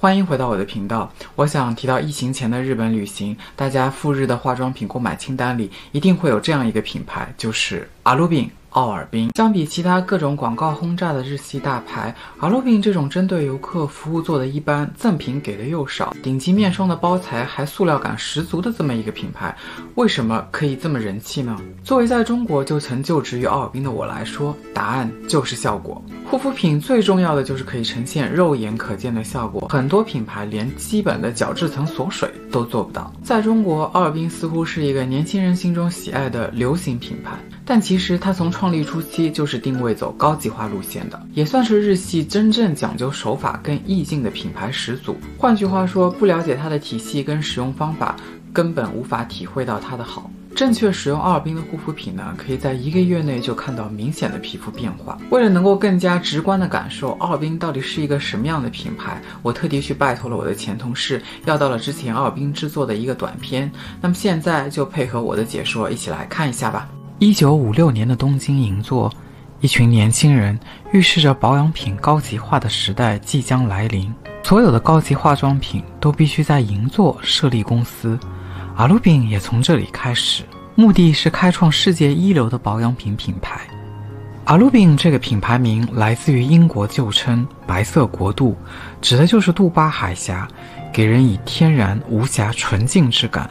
欢迎回到我的频道。我想提到疫情前的日本旅行，大家赴日的化妆品购买清单里一定会有这样一个品牌，就是阿鲁宾。奥尔滨相比其他各种广告轰炸的日系大牌，阿鲁宾这种针对游客服务做的一般，赠品给的又少，顶级面霜的包材还塑料感十足的这么一个品牌，为什么可以这么人气呢？作为在中国就曾就职于奥尔滨的我来说，答案就是效果。护肤品最重要的就是可以呈现肉眼可见的效果，很多品牌连基本的角质层锁水都做不到。在中国，奥尔滨似乎是一个年轻人心中喜爱的流行品牌，但其实它从创立初期就是定位走高级化路线的，也算是日系真正讲究手法跟意境的品牌始祖。换句话说，不了解它的体系跟使用方法，根本无法体会到它的好。正确使用奥尔滨的护肤品呢，可以在1个月内就看到明显的皮肤变化。为了能够更加直观的感受奥尔滨到底是一个什么样的品牌，我特地去拜托了我的前同事，要到了之前奥尔滨制作的一个短片。那么现在就配合我的解说一起来看一下吧。1956年的东京银座，一群年轻人预示着保养品高级化的时代即将来临。所有的高级化妆品都必须在银座设立公司，阿鲁宾也从这里开始，目的是开创世界一流的保养品品牌。阿鲁宾这个品牌名来自于英国旧称白色国度，指的就是杜巴海峡，给人以天然无瑕纯净之感。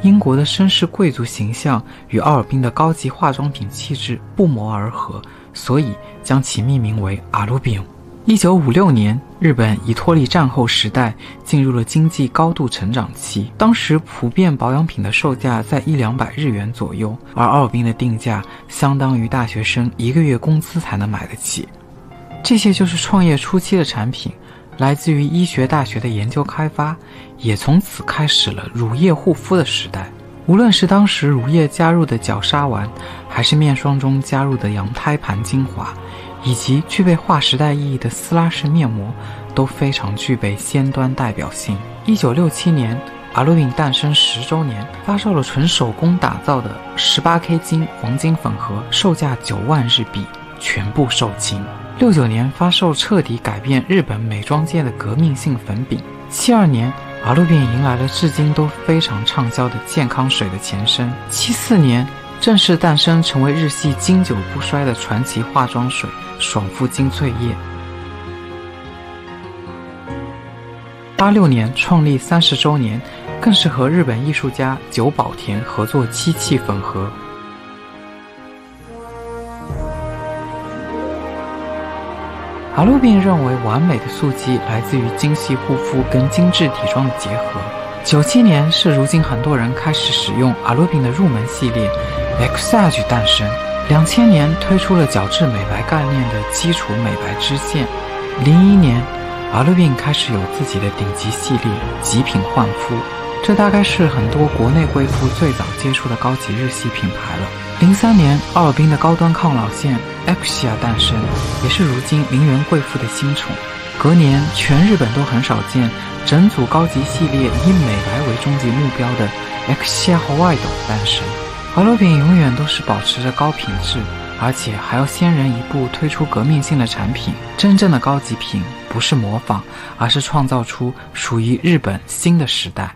英国的绅士贵族形象与奥尔滨的高级化妆品气质不谋而合，所以将其命名为阿鲁宾。1956年，日本已脱离战后时代，进入了经济高度成长期。当时普遍保养品的售价在100-200日元左右，而奥尔滨的定价相当于大学生1个月工资才能买得起。这些就是创业初期的产品，来自于医学大学的研究开发，也从此开始了乳液护肤的时代。无论是当时乳液加入的角鲨烷，还是面霜中加入的羊胎盘精华，以及具备划时代意义的撕拉式面膜，都非常具备先端代表性。1967年，阿鲁宾诞生10周年，发售了纯手工打造的18K 金黄金粉盒，售价9万日币，全部售罄。69年发售彻底改变日本美妆界的革命性粉饼。72年，阿鲁宾迎来了至今都非常畅销的健康水的前身。74年，正式诞生成为日系经久不衰的传奇化妆水爽肤精粹液。86年创立30周年，更是和日本艺术家久保田合作漆器粉盒。阿鲁宾认为完美的素肌来自于精细护肤跟精致体妆的结合。97年是如今很多人开始使用阿鲁宾的入门系列 Exage 诞生。2000年推出了角质美白概念的基础美白支线。01年，阿鲁宾开始有自己的顶级系列极品焕肤，这大概是很多国内贵妇最早接触的高级日系品牌了。03年，奥尔滨的高端抗老线 Exia 诞生，也是如今名媛贵妇的新宠。隔年，全日本都很少见整组高级系列以美白为终极目标的 Exia Hawaii 诞生。阿鲁宾永远都是保持着高品质，而且还要先人一步推出革命性的产品。真正的高级品不是模仿，而是创造出属于日本新的时代。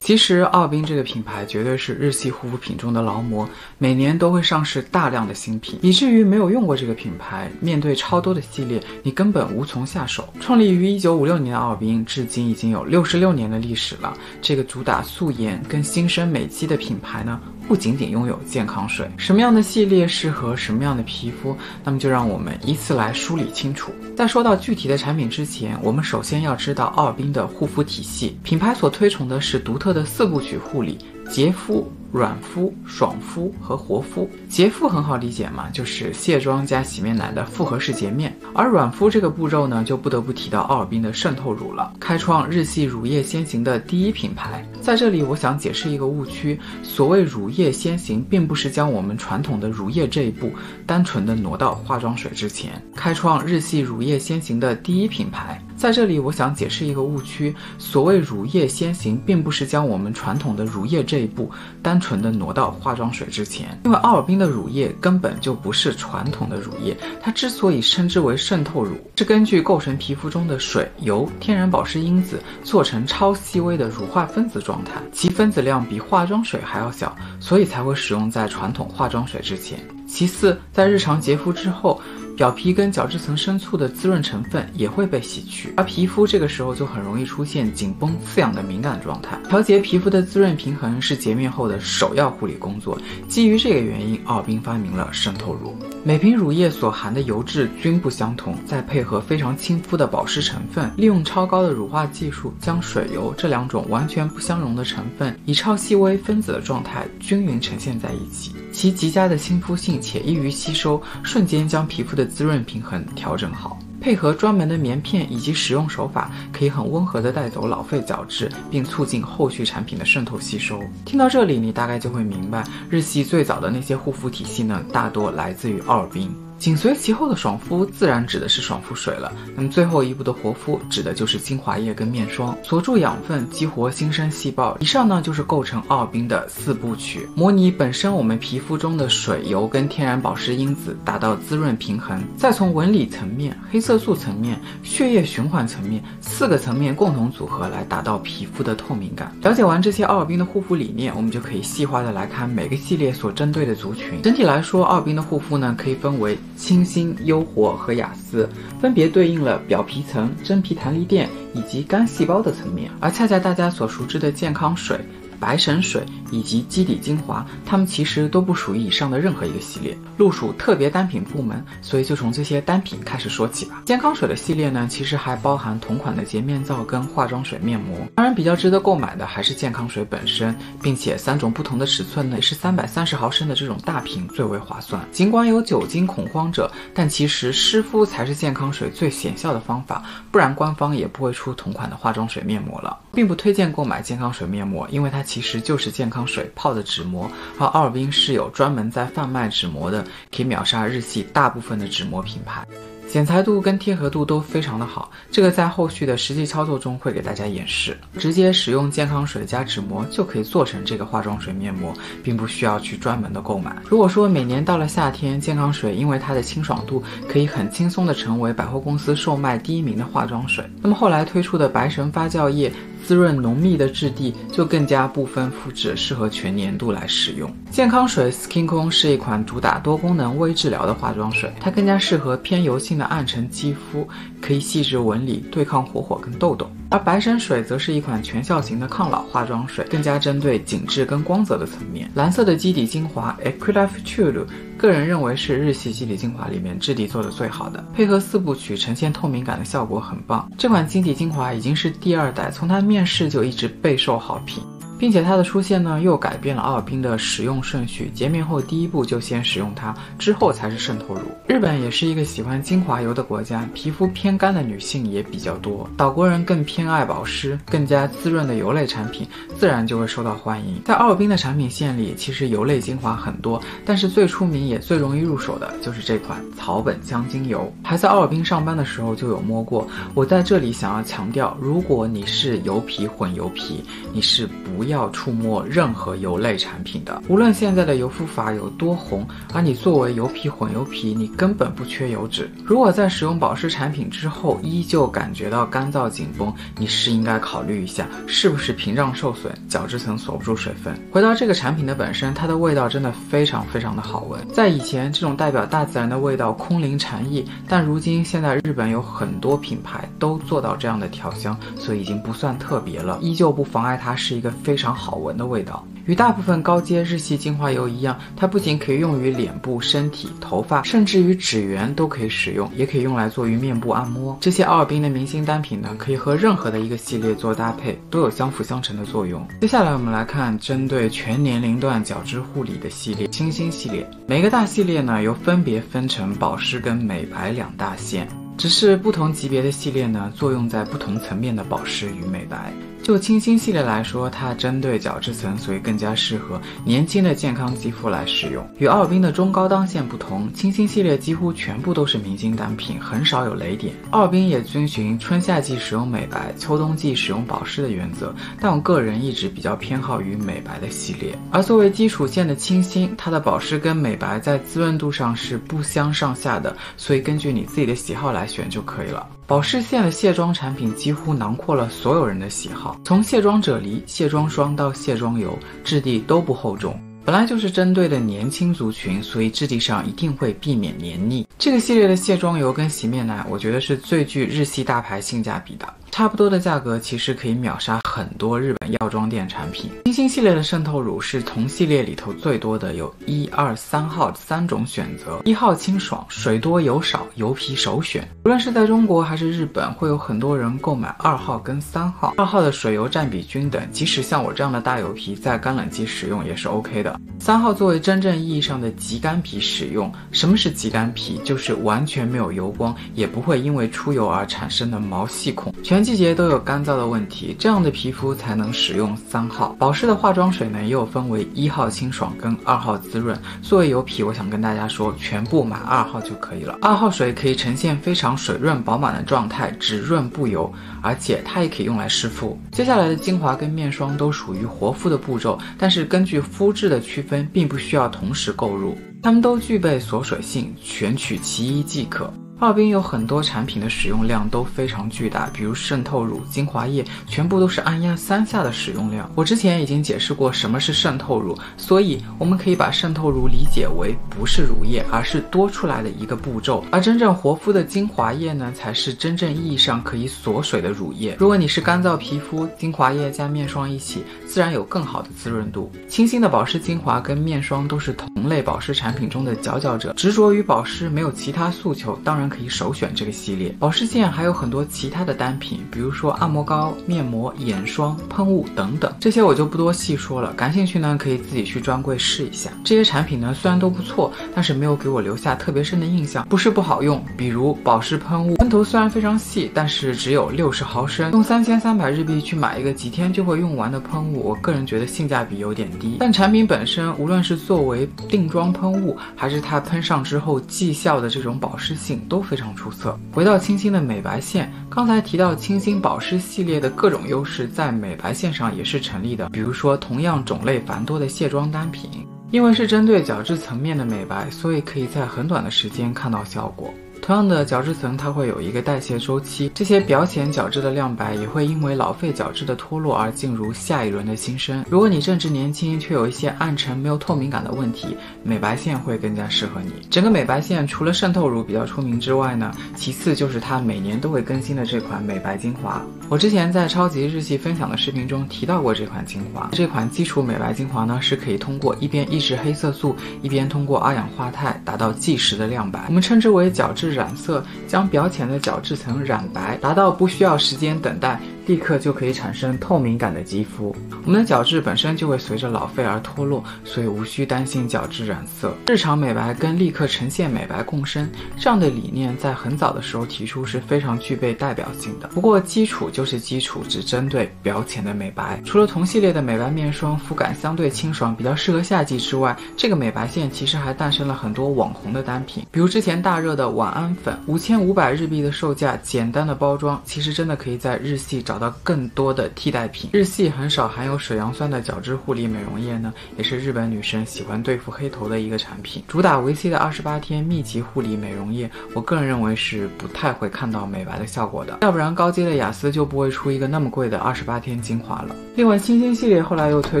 其实奥尔滨这个品牌绝对是日系护肤品中的劳模，每年都会上市大量的新品，以至于没有用过这个品牌，面对超多的系列，你根本无从下手。创立于1956年的奥尔滨，至今已经有66年的历史了。这个主打素颜跟新生美肌的品牌呢，不仅仅拥有健康水。什么样的系列适合什么样的皮肤，那么就让我们依次来梳理清楚。在说到具体的产品之前，我们首先要知道奥尔滨的护肤体系。品牌所推崇的是独特的4部曲护理：洁肤、软肤、爽肤和活肤。洁肤很好理解嘛，就是卸妆加洗面奶的复合式洁面。而软肤这个步骤呢，就不得不提到奥尔滨的渗透乳了，开创日系乳液先行的第一品牌。在这里我想解释一个误区，所谓乳液先行，并不是将我们传统的乳液这一步单纯的挪到化妆水之前。开创日系乳液先行的第一品牌，在这里我想解释一个误区，所谓乳液先行，并不是将我们传统的乳液这一步单纯的挪到化妆水之前，因为奥尔滨的乳液根本就不是传统的乳液，它之所以称之为渗透乳，是根据构成皮肤中的水、油、天然保湿因子做成超细微的乳化分子状态，其分子量比化妆水还要小，所以才会使用在传统化妆水之前。其次，在日常洁肤之后，表皮跟角质层深处的滋润成分也会被洗去，而皮肤这个时候就很容易出现紧绷刺痒的敏感状态。调节皮肤的滋润平衡是洁面后的首要护理工作，基于这个原因，奥尔滨发明了渗透乳。每瓶乳液所含的油质均不相同，再配合非常亲肤的保湿成分，利用超高的乳化技术，将水油这两种完全不相容的成分以超细微分子的状态均匀呈现在一起，其极佳的亲肤性且易于吸收，瞬间将皮肤的滋润平衡调整好。配合专门的棉片以及使用手法，可以很温和地带走老废角质，并促进后续产品的渗透吸收。听到这里，你大概就会明白，日系最早的那些护肤体系呢，大多来自于奥尔滨。紧随其后的爽肤自然指的是爽肤水了，那么最后一步的活肤指的就是精华液跟面霜，锁住养分，激活新生细胞。以上呢就是构成奥尔滨的4部曲，模拟本身我们皮肤中的水、油跟天然保湿因子，达到滋润平衡，再从纹理层面、黑色素层面、血液循环层面4个层面共同组合来达到皮肤的透明感。了解完这些奥尔滨的护肤理念，我们就可以细化的来看每个系列所针对的族群。整体来说，奥尔滨的护肤呢可以分为清新、优活和雅丝，分别对应了表皮层、真皮弹力垫以及干细胞的层面。而恰恰大家所熟知的健康水、白神水以及基底精华，它们其实都不属于以上的任何一个系列，隶属特别单品部门，所以就从这些单品开始说起吧。健康水的系列呢，其实还包含同款的洁面皂跟化妆水面膜。当然比较值得购买的还是健康水本身，并且3种不同的尺寸呢，也是330毫升的这种大瓶最为划算。尽管有酒精恐慌者，但其实湿敷才是健康水最显效的方法，不然官方也不会出同款的化妆水面膜了。并不推荐购买健康水面膜，因为它其实就是健康水泡的纸膜，而奥尔滨是有专门在贩卖纸膜的，可以秒杀日系大部分的纸膜品牌。剪裁度跟贴合度都非常的好，这个在后续的实际操作中会给大家演示。直接使用健康水加纸膜就可以做成这个化妆水面膜，并不需要去专门的购买。如果说每年到了夏天，健康水因为它的清爽度可以很轻松的成为百货公司售卖第1名的化妆水，那么后来推出的白神发酵液滋润浓密的质地就更加不分肤质，适合全年度来使用。健康水 Skin 空是一款主打多功能微治疗的化妆水，它更加适合偏油性的暗沉肌肤，可以细致纹理，对抗火跟痘痘。而白神水则是一款全效型的抗老化妆水，更加针对紧致跟光泽的层面。蓝色的基底精华 Equilife True， 个人认为是日系基底精华里面质地做的最好的，配合4部曲呈现透明感的效果很棒。这款基底精华已经是第2代，从它面世就一直备受好评。并且它的出现呢，又改变了奥尔滨的使用顺序，洁面后第一步就先使用它，之后才是渗透乳。日本也是一个喜欢精华油的国家，皮肤偏干的女性也比较多，岛国人更偏爱保湿，更加滋润的油类产品自然就会受到欢迎。在奥尔滨的产品线里，其实油类精华很多，但是最出名也最容易入手的就是这款草本香精油。还在奥尔滨上班的时候就有摸过，我在这里想要强调，如果你是油皮混油皮，你是不要触摸任何油类产品的。无论现在的油肤法有多红，而你作为油皮混油皮，你根本不缺油脂。如果在使用保湿产品之后依旧感觉到干燥紧绷，你是应该考虑一下是不是屏障受损，角质层锁不住水分。回到这个产品的本身，它的味道真的非常非常的好闻。在以前这种代表大自然的味道空灵禅意，但如今现在日本有很多品牌都做到这样的调香，所以已经不算特别了，依旧不妨碍它是一个非常好闻的味道。与大部分高阶日系精华油一样，它不仅可以用于脸部、身体、头发，甚至于指缘都可以使用，也可以用来做于面部按摩。这些奥尔滨的明星单品呢，可以和任何的一个系列做搭配，都有相辅相成的作用。接下来我们来看针对全年龄段角质护理的系列，清新系列。每个大系列呢，又分别分成保湿跟美白2大线。只是不同级别的系列呢，作用在不同层面的保湿与美白。就清新系列来说，它针对角质层，所以更加适合年轻的健康肌肤来使用。与奥尔滨的中高档线不同，清新系列几乎全部都是明星单品，很少有雷点。奥尔滨也遵循春夏季使用美白，秋冬季使用保湿的原则，但我个人一直比较偏好于美白的系列。而作为基础线的清新，它的保湿跟美白在滋润度上是不相上下的，所以根据你自己的喜好来选就可以了。保湿线的卸妆产品几乎囊括了所有人的喜好，从卸妆啫喱、卸妆霜到卸妆油，质地都不厚重。本来就是针对的年轻族群，所以质地上一定会避免黏腻。这个系列的卸妆油跟洗面奶，我觉得是最具日系大牌性价比的。差不多的价格其实可以秒杀很多日本药妆店产品。清新系列的渗透乳是同系列里头最多的，有1、2、3号3种选择。1号清爽，水多油少，油皮首选。无论是在中国还是日本，会有很多人购买2号跟3号。2号的水油占比均等，即使像我这样的大油皮，在干冷季使用也是 OK 的。3号作为真正意义上的极干皮使用。什么是极干皮？就是完全没有油光，也不会因为出油而产生的毛细孔，全季节都有干燥的问题，这样的皮肤才能使用3号。保湿的化妆水呢，也有分为1号清爽跟2号滋润。作为油皮，我想跟大家说，全部买2号就可以了。2号水可以呈现非常水润饱满的状态，只润不油，而且它也可以用来湿敷。接下来的精华跟面霜都属于活肤的步骤，但是根据肤质的区分，并不需要同时购入，它们都具备锁水性，选取其一即可。奥尔滨有很多产品的使用量都非常巨大，比如渗透乳、精华液，全部都是按压3下的使用量。我之前已经解释过什么是渗透乳，所以我们可以把渗透乳理解为不是乳液，而是多出来的一个步骤。而真正活肤的精华液呢，才是真正意义上可以锁水的乳液。如果你是干燥皮肤，精华液加面霜一起，自然有更好的滋润度。清新的保湿精华跟面霜都是同类保湿产品中的佼佼者，执着于保湿，没有其他诉求，当然可以首选这个系列。保湿线还有很多其他的单品，比如说按摩膏、面膜、眼霜、喷雾等等，这些我就不多细说了，感兴趣呢可以自己去专柜试一下。这些产品呢虽然都不错，但是没有给我留下特别深的印象，不是不好用，比如保湿喷雾，喷头虽然非常细，但是只有60毫升，用3300日币去买一个几天就会用完的喷雾，我个人觉得性价比有点低。但产品本身，无论是作为定妆喷雾，还是它喷上之后绩效的这种保湿性，都非常出色。回到清新的美白线，刚才提到清新保湿系列的各种优势在美白线上也是成立的，比如说同样种类繁多的卸妆单品，因为是针对角质层面的美白，所以可以在很短的时间看到效果。同样的角质层，它会有一个代谢周期，这些表浅角质的亮白也会因为老废角质的脱落而进入下一轮的新生。如果你正值年轻，却有一些暗沉没有透明感的问题，美白线会更加适合你。整个美白线除了渗透乳比较出名之外呢，其次就是它每年都会更新的这款美白精华。我之前在超级日系分享的视频中提到过这款精华。这款基础美白精华呢，是可以通过一边抑制黑色素，一边通过二氧化钛达到即时的亮白，我们称之为角质染色，将表浅的角质层染白，达到不需要时间等待，立刻就可以产生透明感的肌肤。我们的角质本身就会随着老废而脱落，所以无需担心角质染色。日常美白跟立刻呈现美白共生，这样的理念在很早的时候提出是非常具备代表性的。不过基础就是基础，只针对表浅的美白。除了同系列的美白面霜肤感相对清爽，比较适合夏季之外，这个美白线其实还诞生了很多网红的单品，比如之前大热的晚安粉，5500日币的售价，简单的包装，其实真的可以在日系找到更多的替代品。日系很少含有水杨酸的角质护理美容液呢，也是日本女生喜欢对付黑头的一个产品。主打为期的28天密集护理美容液，我个人认为是不太会看到美白的效果的，要不然高阶的雅丝就不会出一个那么贵的28天精华了。另外清新系列后来又推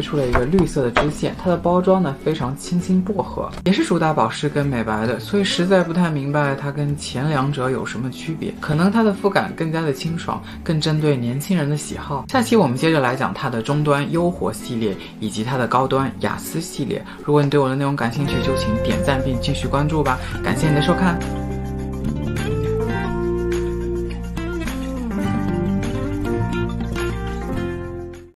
出了一个绿色的支线，它的包装呢非常清新薄荷，也是主打保湿跟美白的，所以实在不太明白它跟前两者有什么区别，可能它的肤感更加的清爽，更针对年轻人的喜好。下期我们接着来讲它的中端优活系列以及它的高端雅丝系列。如果你对我的内容感兴趣，就请点赞并继续关注吧。感谢你的收看。